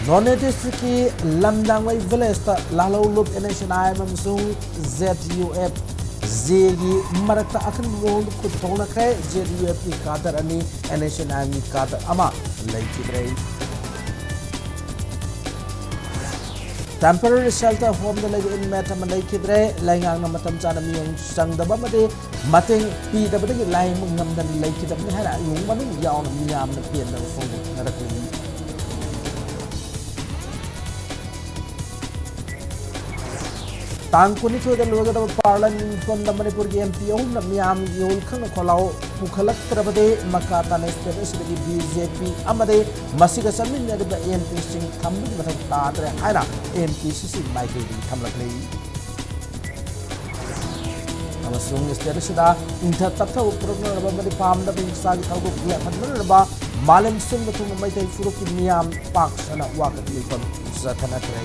None district ki Lamdangway village ta Lalolup NHNI mamsung ZUF Zegi Marakta akan mohon kutona kay ZUF ni kadar ani NHNI ni kadar ama laikidrei. Temporary shelter home da lagi inmate man laikidrei laingang na matam chana miyong sangdaba made mating pi da badagi laing ngamdan laikidab ni hara yung manung yaon miyam na pian na phone narakli. Tangkuni tu dah luar dalam Parlimen kon dalam Manipur MP na miam yul khang kholau pukhalak trabade maka tanai state sebagai BJP amade masih kesamin ni ada MP sing thambi mathang ta tre aina MP sisi Michael di thamlak lei amasung state sudah inta tatha program raba mari pam da bin sagi thagu ya phanman raba malem sum tu mai tai furuk miam pak sana wakat ni kon sa thana tre